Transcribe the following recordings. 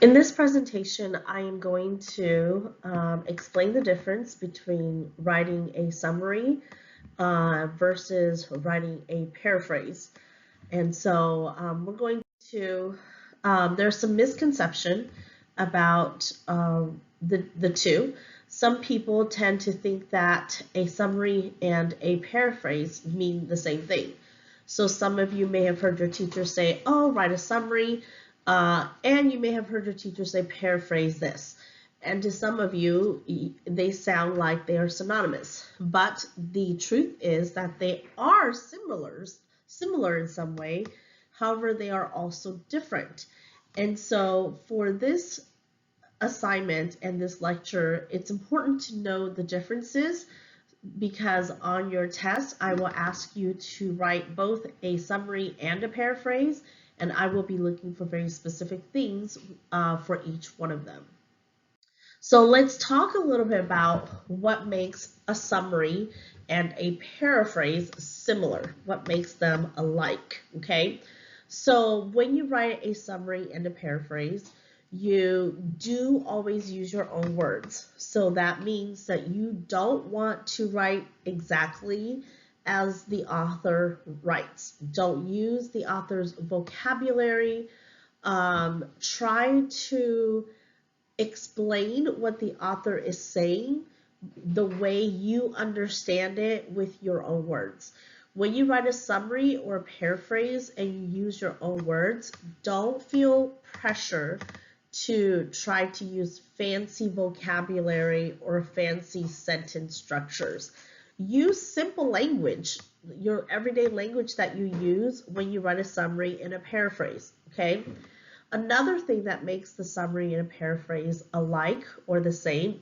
In this presentation, I am going to explain the difference between writing a summary versus writing a paraphrase. And so we're going to, there's some misconception about the two. Some people tend to think that a summary and a paraphrase mean the same thing. So some of you may have heard your teacher say, oh, write a summary, and you may have heard your teacher say, paraphrase this. And to some of you, they sound like they are synonymous. But the truth is that they are similar in some way. However, they are also different. And so for this assignment and this lecture, it's important to know the differences because on your test, I will ask you to write both a summary and a paraphrase, and I will be looking for very specific things for each one of them. So let's talk a little bit about what makes a summary and a paraphrase similar, what makes them alike, okay? So when you write a summary and a paraphrase, you do always use your own words. So that means that you don't want to write exactly as the author writes. Don't use the author's vocabulary. Try to explain what the author is saying the way you understand it with your own words. When you write a summary or a paraphrase and you use your own words, don't feel pressure to try to use fancy vocabulary or fancy sentence structures. Use simple language, your everyday language that you use when you write a summary and a paraphrase, okay? Another thing that makes the summary and a paraphrase alike or the same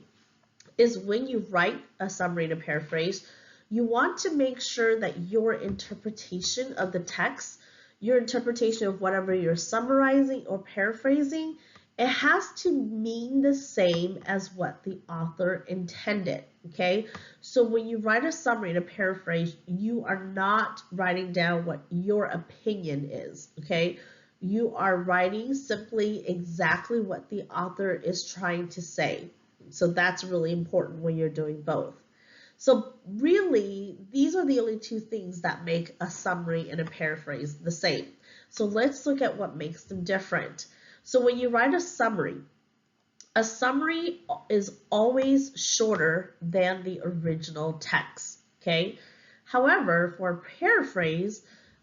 is when you write a summary and a paraphrase, you want to make sure that your interpretation of the text, your interpretation of whatever you're summarizing or paraphrasing, it has to mean the same as what the author intended, okay? So when you write a summary and a paraphrase, you are not writing down what your opinion is, okay? You are writing simply exactly what the author is trying to say. So that's really important when you're doing both. So really, these are the only two things that make a summary and a paraphrase the same. So let's look at what makes them different. So when you write a summary is always shorter than the original text, okay? However, for a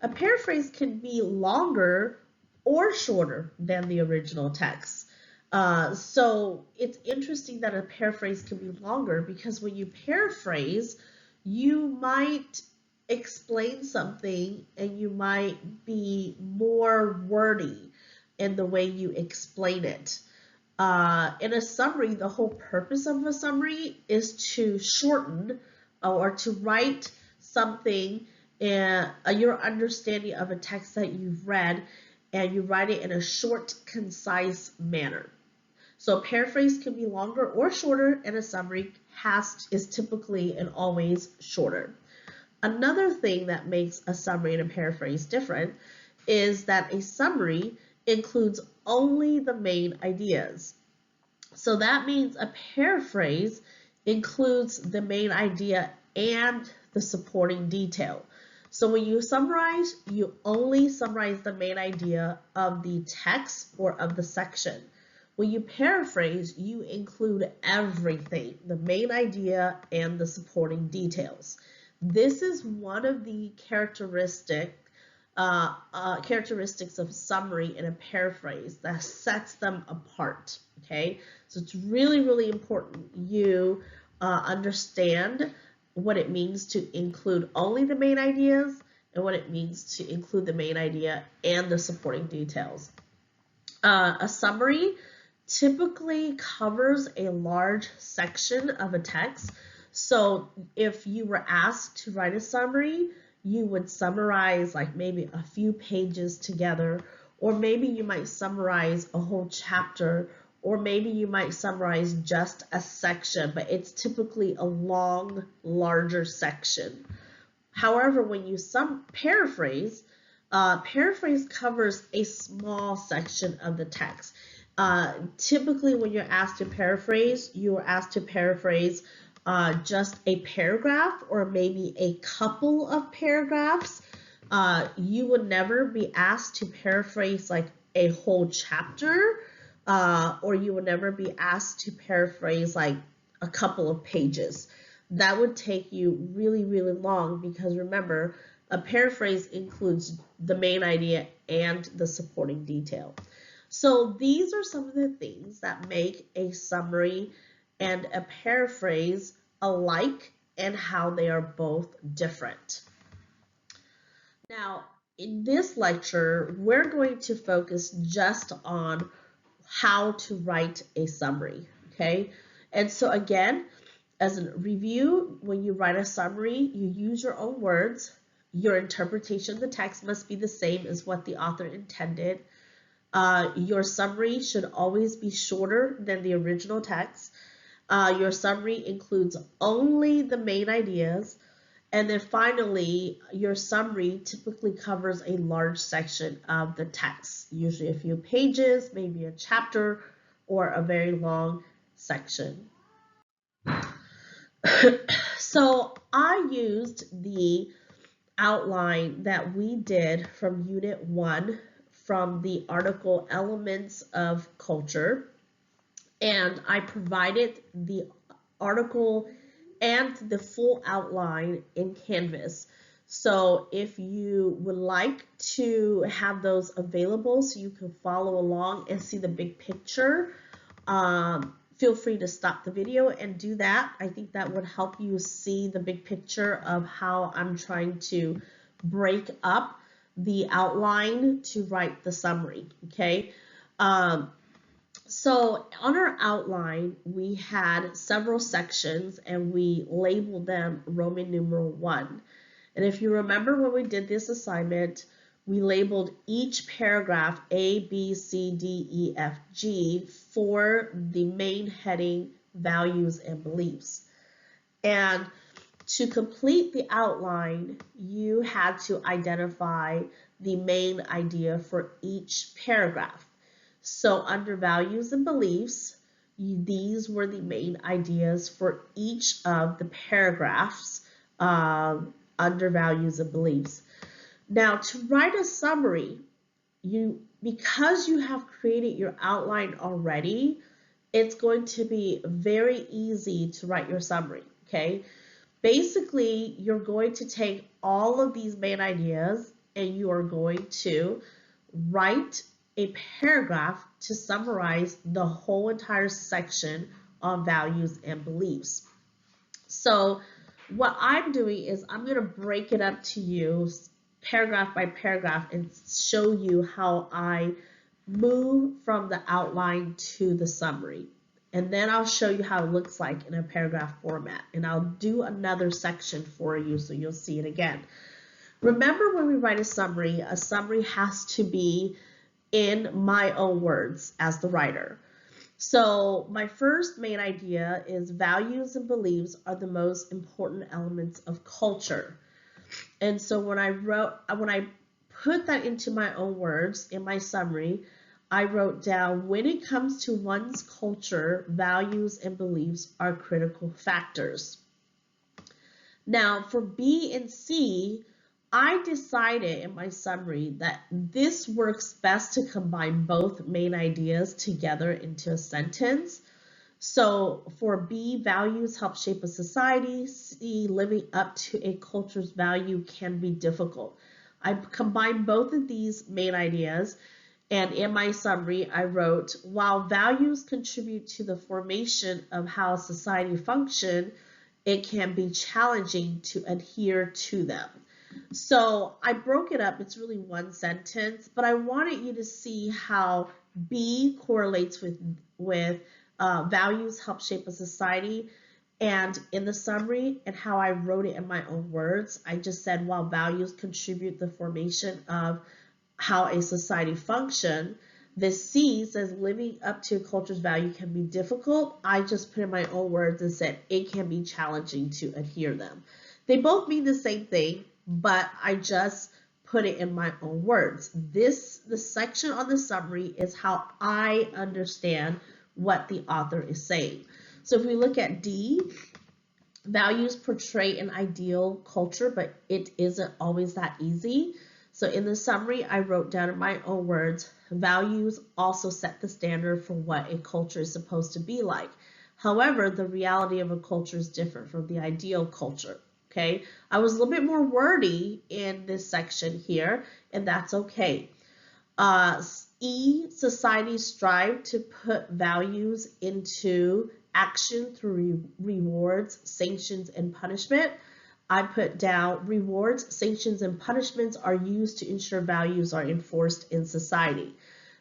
paraphrase can be longer or shorter than the original text. So it's interesting that a paraphrase can be longer because when you paraphrase, you might explain something and you might be more wordy in the way you explain it. In a summary, the whole purpose of a summary is to shorten or to write something, your understanding of a text that you've read, and you write it in a short, concise manner. So a paraphrase can be longer or shorter, and a summary is typically and always shorter. Another thing that makes a summary and a paraphrase different is that a summary includes only the main ideas. So that means a paraphrase includes the main idea and the supporting detail. So when you summarize, you only summarize the main idea of the text or of the section. When you paraphrase, you include everything, the main idea and the supporting details. This is one of the characteristics of summary and a paraphrase that sets them apart, okay? So it's really, really important you understand what it means to include only the main ideas and what it means to include the main idea and the supporting details. A summary typically covers a large section of a text. So if you were asked to write a summary, you would summarize like maybe a few pages together, or maybe you might summarize a whole chapter, or maybe you might summarize just a section, but it's typically a long, larger section. However, when you paraphrase covers a small section of the text. Typically, when you're asked to paraphrase, you are asked to paraphrase just a paragraph or maybe a couple of paragraphs. You would never be asked to paraphrase like a whole chapter, or you would never be asked to paraphrase like a couple of pages. That would take you really, really long because remember, a paraphrase includes the main idea and the supporting detail. So these are some of the things that make a summary and a paraphrase alike and how they are both different. Now, in this lecture, we're going to focus just on how to write a summary, okay? And so again, as a review, when you write a summary, you use your own words. Your interpretation of the text must be the same as what the author intended. Your summary should always be shorter than the original text. Your summary includes only the main ideas. And then finally, your summary typically covers a large section of the text, usually a few pages, maybe a chapter, or a very long section. So I used the outline that we did from Unit 1 from the article Elements of Culture, and I provided the article and the full outline in Canvas. So if you would like to have those available so you can follow along and see the big picture, feel free to stop the video and do that. I think that would help you see the big picture of how I'm trying to break up the outline to write the summary, okay? So on our outline, we had several sections and we labeled them Roman numeral 1. And if you remember when we did this assignment, we labeled each paragraph A, B, C, D, E, F, G for the main heading, values, and beliefs. And to complete the outline, you had to identify the main idea for each paragraph. So under values and beliefs, these were the main ideas for each of the paragraphs under values and beliefs. Now, to write a summary, because you have created your outline already, it's going to be very easy to write your summary, okay? Basically, you're going to take all of these main ideas and you are going to write a paragraph to summarize the whole entire section on values and beliefs. So what I'm doing is I'm going to break it up to you paragraph by paragraph and show you how I move from the outline to the summary. And then I'll show you how it looks like in a paragraph format. And I'll do another section for you so you'll see it again. Remember, when we write a summary has to be in my own words as the writer. So my first main idea is values and beliefs are the most important elements of culture. And so when I put that into my own words in my summary, I wrote down, when it comes to one's culture, values and beliefs are critical factors. Now for B and C, I decided in my summary that this works best to combine both main ideas together into a sentence. So for B, values help shape a society. C, living up to a culture's value can be difficult. I combined both of these main ideas, and in my summary, I wrote, while values contribute to the formation of how a society functions, it can be challenging to adhere to them. So I broke it up. It's really one sentence, but I wanted you to see how B correlates with values help shape a society, and in the summary and how I wrote it in my own words, I just said while values contribute the formation of how a society functions, the C says living up to a culture's value can be difficult. I just put in my own words and said it can be challenging to adhere them. They both mean the same thing, but I just put it in my own words. The section on the summary is how I understand what the author is saying. So if we look at D, values portray an ideal culture, but it isn't always that easy. So in the summary, I wrote down in my own words, values also set the standard for what a culture is supposed to be like. However, the reality of a culture is different from the ideal culture. Okay, I was a little bit more wordy in this section here, and that's okay. Societies strive to put values into action through rewards, sanctions, and punishment. I put down rewards, sanctions, and punishments are used to ensure values are enforced in society.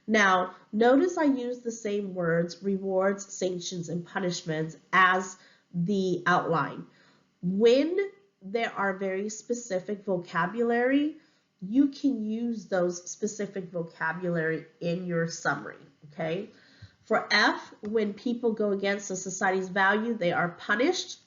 Now, notice I use the same words, rewards, sanctions, and punishments, as the outline. When there are very specific vocabulary, you can use those specific vocabulary in your summary, okay? For F, when people go against the society's value, they are punished.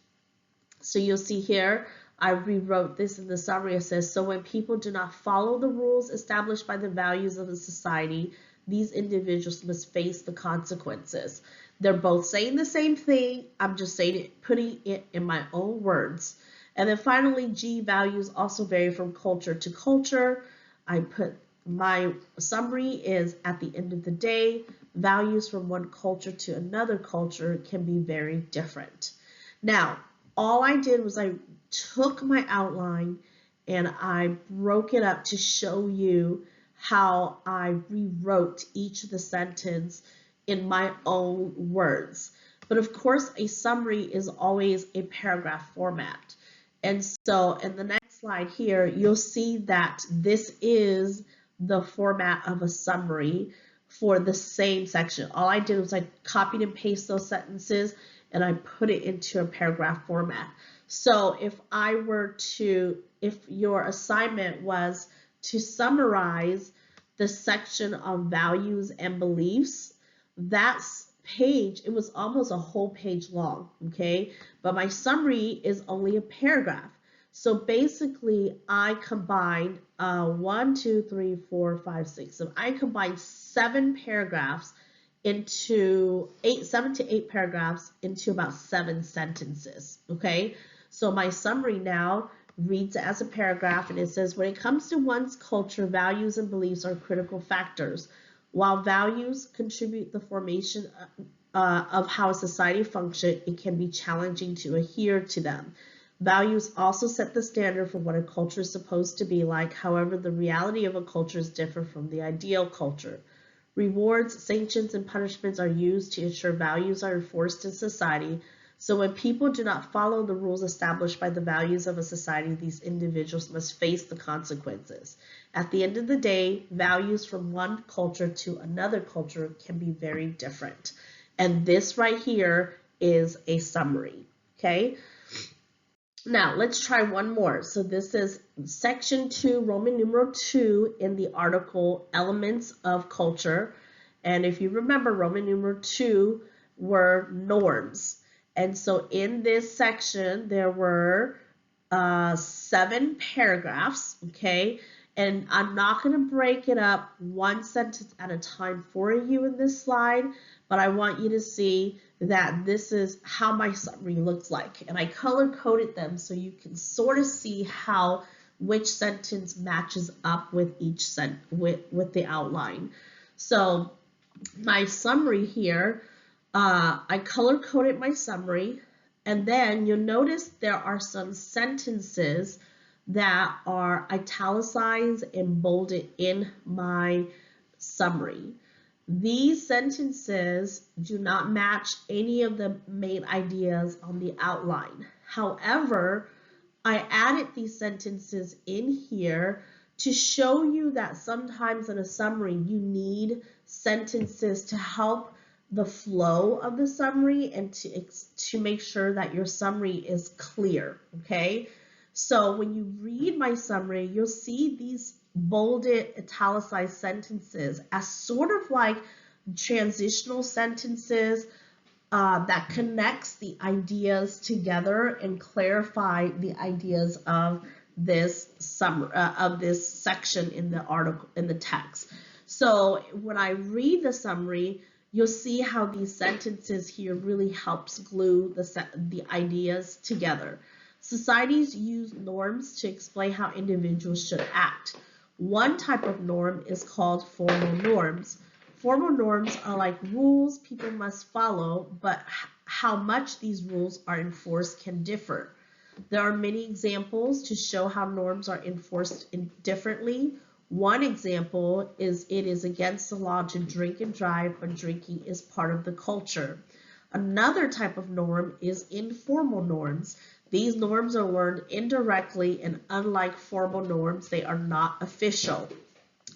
So you'll see here, I rewrote this in the summary. It says, so when people do not follow the rules established by the values of the society, these individuals must face the consequences. They're both saying the same thing. I'm just saying it, putting it in my own words. And then finally, G, values also vary from culture to culture. I put my summary is, at the end of the day, values from one culture to another culture can be very different. Now, all I did was I took my outline and I broke it up to show you how I rewrote each of the sentence in my own words. But of course, a summary is always a paragraph format. And so in the next slide here, you'll see that this is the format of a summary for the same section. All I did was I copied and pasted those sentences and I put it into a paragraph format. So if your assignment was to summarize the section on values and beliefs, that page, it was almost a whole page long, okay? But my summary is only a paragraph. So basically, I combined 1, 2, 3, 4, 5, 6. So I combined 7 paragraphs into 7 to 8 paragraphs into about 7 sentences, okay? So my summary now reads as a paragraph, and it says, when it comes to one's culture, values and beliefs are critical factors. While values contribute the formation of how a society functions, it can be challenging to adhere to them. Values also set the standard for what a culture is supposed to be like. However, the reality of a culture is different from the ideal culture. Rewards, sanctions, and punishments are used to ensure values are enforced in society. So when people do not follow the rules established by the values of a society, these individuals must face the consequences. At the end of the day, values from one culture to another culture can be very different. And this right here is a summary, okay? Now, let's try one more. So this is section 2, Roman numeral 2 in the article Elements of Culture. And if you remember, Roman numeral 2 were norms. And so in this section, there were 7 paragraphs, okay? And I'm not going to break it up one sentence at a time for you in this slide, but I want you to see that this is how my summary looks like. And I color-coded them so you can sort of see how which sentence matches up with each with the outline. So my summary here, I color-coded my summary, and then you'll notice there are some sentences that are italicized and bolded in my summary. These sentences do not match any of the main ideas on the outline. However, I added these sentences in here to show you that sometimes in a summary you need sentences to help the flow of the summary and to make sure that your summary is clear, okay? So when you read my summary, you'll see these bolded, italicized sentences as sort of like transitional sentences that connects the ideas together and clarify the ideas of this section in the article, in the text. So when I read the summary, you'll see how these sentences here really helps glue the ideas together. Societies use norms to explain how individuals should act. One type of norm is called formal norms. Formal norms are like rules people must follow, but how much these rules are enforced can differ. There are many examples to show how norms are enforced differently. One example is it is against the law to drink and drive, but drinking is part of the culture. Another type of norm is informal norms. These norms are learned indirectly, and unlike formal norms, they are not official.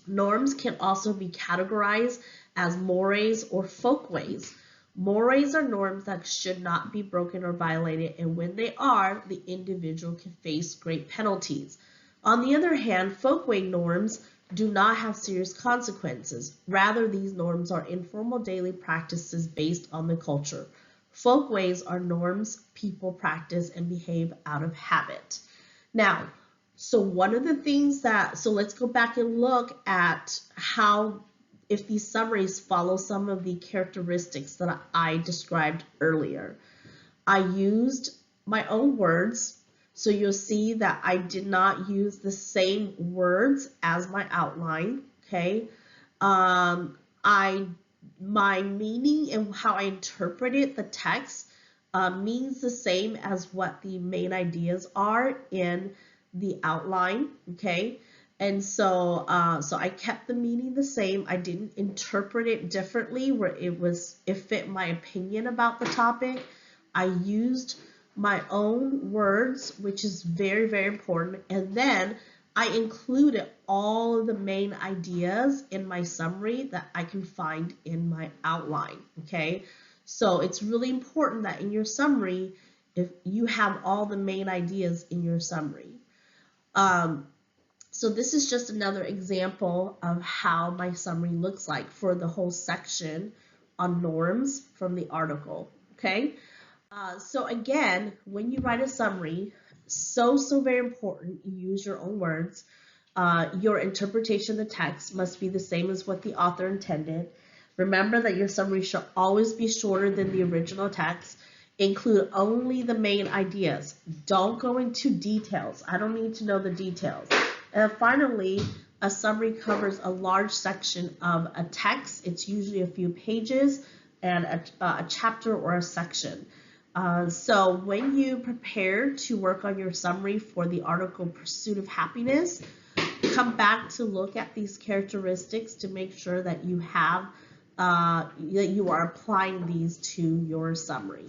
Norms can also be categorized as mores or folkways. Mores are norms that should not be broken or violated, and when they are, the individual can face great penalties. On the other hand, folkway norms do not have serious consequences. Rather, these norms are informal daily practices based on the culture. Folkways are norms people practice and behave out of habit. Now, so one of the things so let's go back and look at how, if these summaries follow some of the characteristics that I described earlier. I used my own words, so you'll see that I did not use the same words as my outline, okay? My meaning and how I interpreted the text means the same as what the main ideas are in the outline, okay? And so I kept the meaning the same. I didn't interpret it differently where it fit my opinion about the topic. I used my own words, which is very, very important. And then I included all of the main ideas in my summary that I can find in my outline, okay? So it's really important that in your summary, if you have all the main ideas in your summary. So this is just another example of how my summary looks like for the whole section on norms from the article, okay? So again, when you write a summary, so very important, you use your own words. Your interpretation of the text must be the same as what the author intended. Remember that your summary should always be shorter than the original text. Include only the main ideas. Don't go into details. I don't need to know the details. And finally, a summary covers a large section of a text. It's usually a few pages and a chapter or a section. So when you prepare to work on your summary for the article Pursuit of Happiness, come back to look at these characteristics to make sure that you have that you are applying these to your summary.